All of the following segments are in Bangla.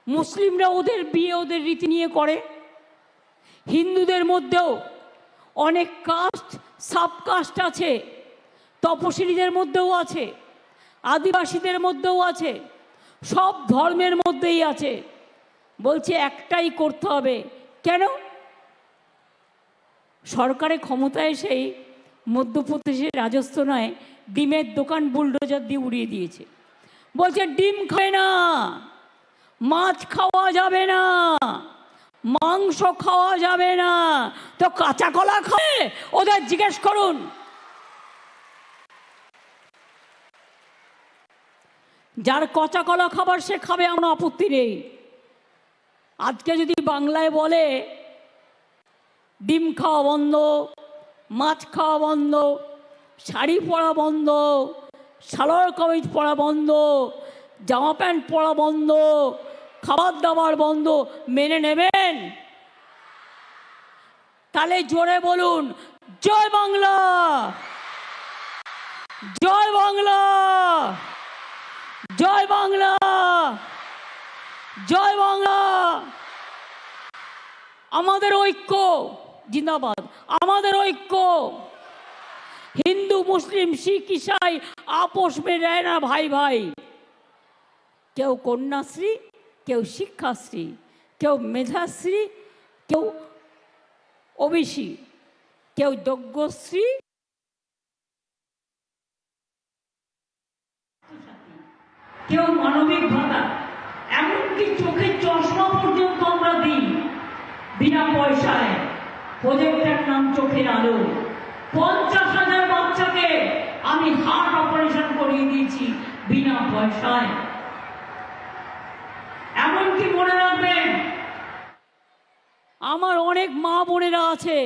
মুসলিমরা ওদের বিয়ে ওদের রীতি নিয়ে করে। হিন্দুদের মধ্যেও অনেক কাস্ট সাবকাস্ট আছে, তপশিলীদের মধ্যেও আছে, আদিবাসীদের মধ্যেও আছে, সব ধর্মের মধ্যেই আছে। বলছে একটাই করতে হবে। কেন? সরকারের ক্ষমতায় এসেই মধ্যপ্রদেশের রাজস্ব নয় ডিমের দোকান বুলডোজার দিয়ে উড়িয়ে দিয়েছে। বলছে ডিম খায় না, মাছ খাওয়া যাবে না, মাংস খাওয়া যাবে না, তো কাঁচা কলা খাবে? ওদের জিজ্ঞেস করুন। যার কাঁচা কলা খাবার সে খাবে, আমার আপত্তি নেই। আজকে যদি বাংলায় বলে ডিম খাওয়া বন্ধ, মাছ খাওয়া বন্ধ, শাড়ি পরা বন্ধ, সালোয়ার কামিজ পরা বন্ধ, জামা প্যান্ট পরা বন্ধ, খাবার দাবার বন্ধ, মেনে নেবেন? তাহলে জোরে বলুন জয় বাংলা, জয় বাংলা, জয় বাংলা, জয় বাংলা। আমাদের ঐক্য জিন্দাবাদ, আমাদের ঐক্য। হিন্দু মুসলিম শিখ ইসাই আপোষ में रहना भाई भाई। কেউ কন্যাশ্রী, কেউ শিক্ষাশ্রী, কেউ মেধাশ্রী, কেউ ওবিসি, কেউ যজ্ঞশ্রী, কেউ মানবিক ভাতা, এমনকি চোখের চশমা পর্যন্ত আমরা দিই বিনা পয়সায়। প্রজেক্টের নাম চোখের আলো। 50,000 বাচ্চাকে আমি হার্ট অপারেশন করিয়ে দিয়েছি বিনা পয়সায়। এমনকি মনে রাখবেন, আমার অনেক মা বোনেরা আছে,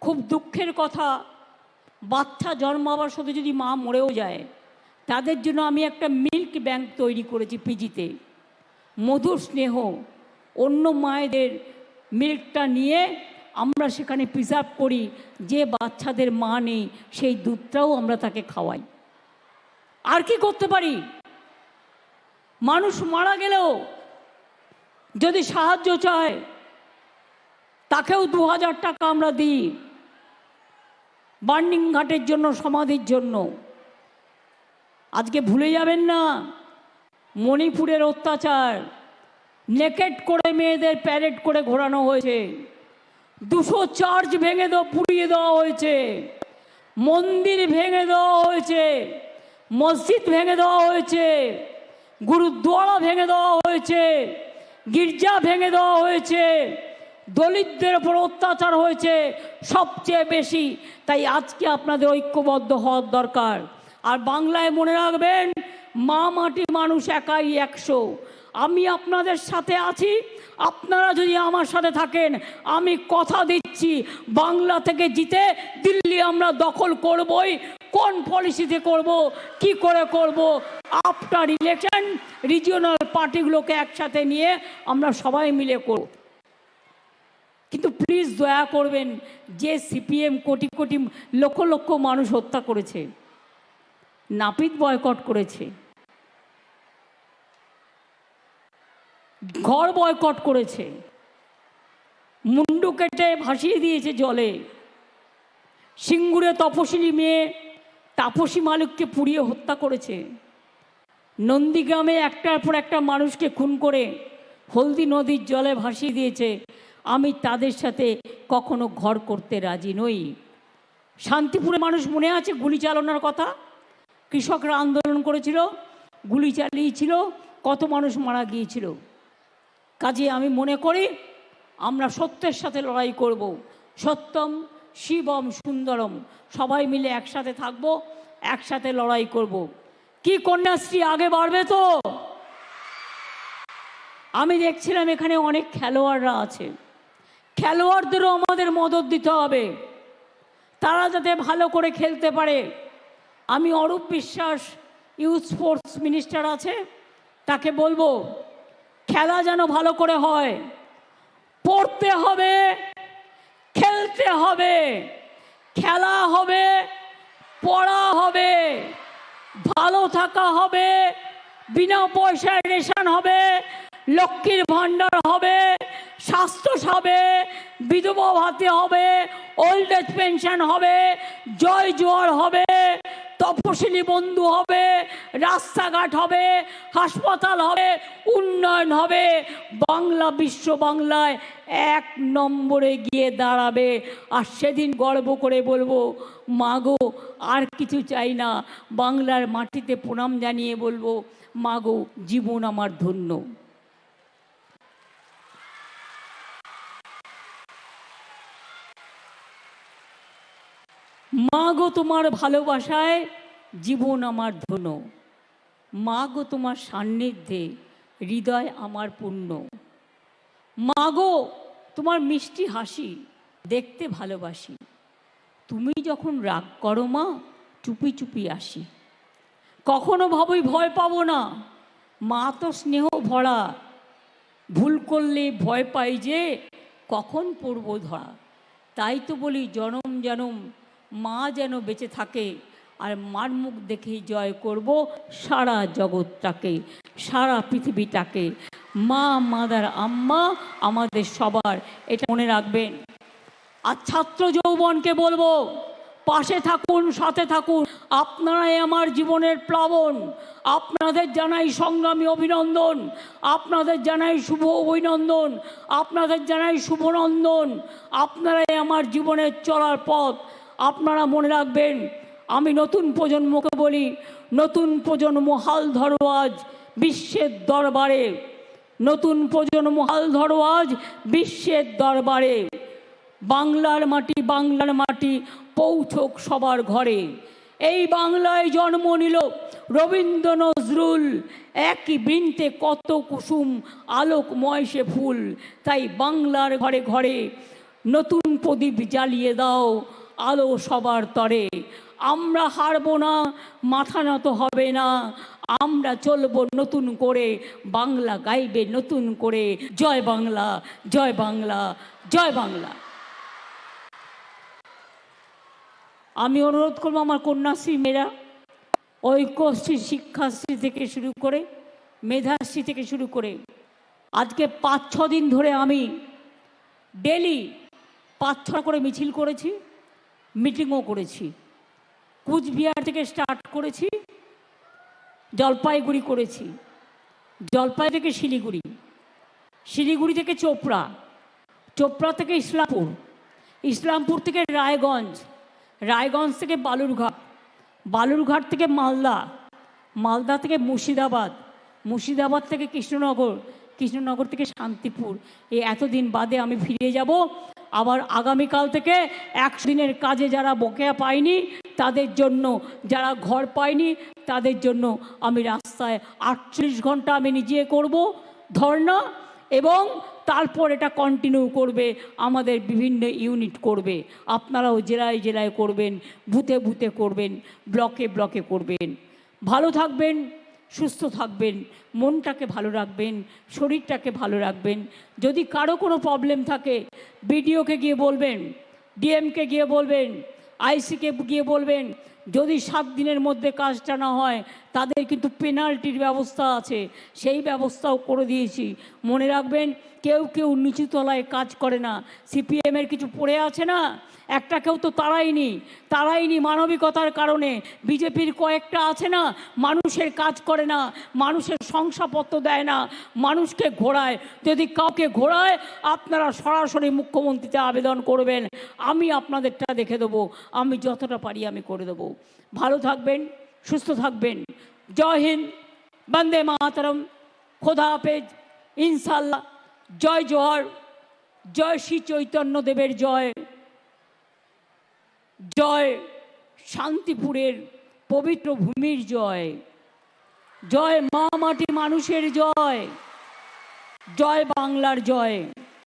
খুব দুঃখের কথা, বাচ্চা জন্মাবার সাথে যদি মা মরেও যায়, তাদের জন্য আমি একটা মিল্ক ব্যাংক তৈরি করেছি পিজিতে। মধুর স্নেহ, অন্য মায়েদের মিল্কটা নিয়ে আমরা সেখানে প্রিজার্ভ করি। যে বাচ্চাদের মা নেই সেই দুধটাও আমরা তাকে খাওয়াই। আর কি করতে পারি? মানুষ মারা গেলেও যদি সাহায্য চায় তাকেও 2000 টাকা আমরা দিই বার্নিং ঘাটের জন্য, সমাধির জন্য। আজকে ভুলে যাবেন না মণিপুরের অত্যাচার। নেকেট করে মেয়েদের প্যারেড করে ঘোরানো হয়েছে, 200 চার্চ ভেঙে পুড়িয়ে দেওয়া হয়েছে, মন্দির ভেঙে দেওয়া হয়েছে, মসজিদ ভেঙে দেওয়া হয়েছে, গুরুদ্বারা ভেঙে দেওয়া হয়েছে, গির্জা ভেঙে দেওয়া হয়েছে, দলিতদের উপর অত্যাচার হয়েছে সবচেয়ে বেশি। তাই আজকে আপনাদের ঐক্যবদ্ধ হওয়ার দরকার। আর বাংলায় মনে রাখবেন, মা মাটি মানুষ একাই 100। আমি আপনাদের সাথে আছি, আপনারা যদি আমার সাথে থাকেন আমি কথা দিচ্ছি বাংলা থেকে জিতে দিল্লি আমরা দখল করবই। কোন পলিসিতে করব, কি করে করব, আফটার ইলেকশন রিজিওনাল পার্টিগুলোকে একসাথে নিয়ে আমরা সবাই মিলে করব। কিন্তু প্লিজ দয়া করবেন, যে সিপিএম কোটি কোটি লক্ষ লক্ষ মানুষ হত্যা করেছে, নাপিত বয়কট করেছে, ঘর বয়কট করেছে, মুন্ডু কেটে ভাসিয়ে দিয়েছে জলে, সিঙ্গুরে তপশিলি মেয়ে তাপসী মালিককে পুড়িয়ে হত্যা করেছে, নন্দীগ্রামে একটার পর একটা মানুষকে খুন করে হলদি নদীর জলে ভাসিয়ে দিয়েছে। আমি তাদের সাথে কখনো ঘর করতে রাজি নই। শান্তিপুরে মানুষ মনে আছে গুলি চালানোর কথা? কৃষকরা আন্দোলন করেছিল, গুলি চালিয়েছিল, কত মানুষ মারা গিয়েছিল। কাজে আমি মনে করি আমরা সত্যের সাথে লড়াই করব। সত্যম শিবম সুন্দরম, সবাই মিলে একসাথে থাকবো, একসাথে লড়াই করব। কি কন্যাশ্রী আগে বাড়বে তো? আমি দেখছিলাম এখানে অনেক খেলোয়াড়রা আছে, খেলোয়াড়দেরও আমাদের মদত দিতে হবে, তারা যাতে ভালো করে খেলতে পারে। আমি Arup Biswas youth sports minister আছে, তাকে বলবো খেলা যেন ভালো করে হয়, পড়তে হবে, খেলতে হবে, খেলা হবে, পড়া হবে, ভালো থাকা হবে, বিনা পয়সায় রেশন হবে, লক্ষ্মীর ভাণ্ডার হবে, স্বাস্থ্য হবে, বিধবা ভাতা হবে, ওল্ড এজ পেনশন হবে, জয় জোয়ার হবে, তপশিলি বন্ধু হবে, রাস্তাঘাট হবে, হাসপাতাল হবে, উন্নয়ন হবে। বাংলা বিশ্ব বাংলায় 1 নম্বরে গিয়ে দাঁড়াবে। আর সেদিন গর্ব করে বলবো, মাগো আর কিছু চাই না, বাংলার মাটিতে প্রণাম জানিয়ে বলবো, মাগো জীবন আমার ধন্য। মাগো তোমার ভালোবাসায় জীবন আমার ধন্য, মাগো তোমার সান্নিধ্যে হৃদয় আমার পূর্ণ। মাগো তোমার মিষ্টি হাসি দেখতে ভালোবাসি, তুমি যখন রাগ করো মা চুপি চুপি আসি। কখনো ভাবই ভয় পাবো না, মা তো স্নেহ ভরা, ভুল করলে ভয় পাই যে কখন পড়ব ধরা। তাই তো বলি জনম জনম মা যেন বেঁচে থাকে, আর মার মুখ দেখেই জয় করব সারা জগৎটাকে, সারা পৃথিবীটাকে। মা মাদার আম্মা আমাদের সবার, এটা মনে রাখবেন। আর ছাত্র যৌবনকে বলবো, পাশে থাকুন, সাথে থাকুন, আপনারাই আমার জীবনের প্লাবন। আপনাদের জানাই সংগ্রামী অভিনন্দন, আপনাদের জানাই শুভ অভিনন্দন, আপনাদের জানাই শুভনন্দন। আপনারাই আমার জীবনের চলার পথ। আপনারা মনে রাখবেন, আমি নতুন প্রজন্মকে বলি, নতুন প্রজন্ম হাল ধরো আজ বিশ্বের দরবারে, নতুন প্রজন্ম হাল ধরো আজ বিশ্বের দরবারে। বাংলার মাটি পৌঁছক সবার ঘরে। এই বাংলায় জন্ম নিল রবীন্দ্র নজরুল, একই বৃন্তে কত কুসুম আলোকময় সে ফুল। তাই বাংলার ঘরে ঘরে নতুন প্রদীপ জ্বালিয়ে দাও, আলো সবার তরে। আমরা হারব না, মাথা নত হবে না, আমরা চলবো নতুন করে, বাংলা গাইবে নতুন করে। জয় বাংলা, জয় বাংলা, জয় বাংলা। আমি অনুরোধ করবো আমার কন্যাশ্রী মেয়েরা, ঐক্যশ্রী, শিক্ষাশ্রী থেকে শুরু করে, মেধাশ্রী থেকে শুরু করে, আজকে 5-6 দিন ধরে আমি ডেলি 5-6 করে মিছিল করেছি, মিটিংও করেছি। কুচবিহার থেকে স্টার্ট করেছি, জলপাইগুড়ি করেছি, জলপাই থেকে শিলিগুড়ি, শিলিগুড়ি থেকে চোপড়া, চোপড়া থেকে ইসলামপুর, ইসলামপুর থেকে রায়গঞ্জ, রায়গঞ্জ থেকে বালুরঘাট, বালুরঘাট থেকে মালদা, মালদা থেকে মুর্শিদাবাদ, মুর্শিদাবাদ থেকে কৃষ্ণনগর, কৃষ্ণনগর থেকে শান্তিপুর। এই এতদিন বাদে আমি ফিরে যাব। আবার আগামীকাল থেকে 100 দিনের কাজে যারা বকেয়া পায়নি তাদের জন্য, যারা ঘর পায়নি তাদের জন্য আমি রাস্তায় 48 ঘন্টা আমি নিজে করব ধর্ণা, এবং তারপর এটা কন্টিনিউ করবে, আমাদের বিভিন্ন ইউনিট করবে। আপনারাও জেলায় জেলায় করবেন, বুথে বুথে করবেন, ব্লকে ব্লকে করবেন। ভালো থাকবেন, সুস্থ থাকবেন, মনটাকে ভালো রাখবেন, শরীরটাকে ভালো রাখবেন। যদি কারো কোনো প্রবলেম থাকে বিডিওকে গিয়ে বলবেন, ডিএমকে গিয়ে বলবেন, আইসিকে গিয়ে বলবেন। যদি 7 দিনের মধ্যে কাজটা না হয় তাদের কিন্তু পেনাল্টির ব্যবস্থা আছে, সেই ব্যবস্থাও করে দিয়েছি। মনে রাখবেন, কেউ কেউ নিচু তলায় কাজ করে না। সিপিএমের কিছু পড়ে আছে না, একটা কেউ তো তারাইনি মানবিকতার কারণে। বিজেপির কয়েকটা আছে না, মানুষের কাজ করে না, মানুষের শংসাপত্র দেয় না, মানুষকে ঘোরায়। যদি কাউকে ঘোরায় আপনারা সরাসরি মুখ্যমন্ত্রীতে আবেদন করবেন, আমি আপনাদেরটা দেখে দেবো, আমি যতটা পারি আমি করে দেবো। ভালো থাকবেন, সুস্থ থাকবেন। জয় হিন্দ, বন্দে মাতরম, খোদা হাফেজ, ইনশাল্লাহ। জয় জোহর, জয় শ্রী চৈতন্য দেবের জয়, জয় শান্তিপুরের পবিত্র ভূমির জয়, জয় মা মাটি মানুষের জয়, জয় বাংলার জয়।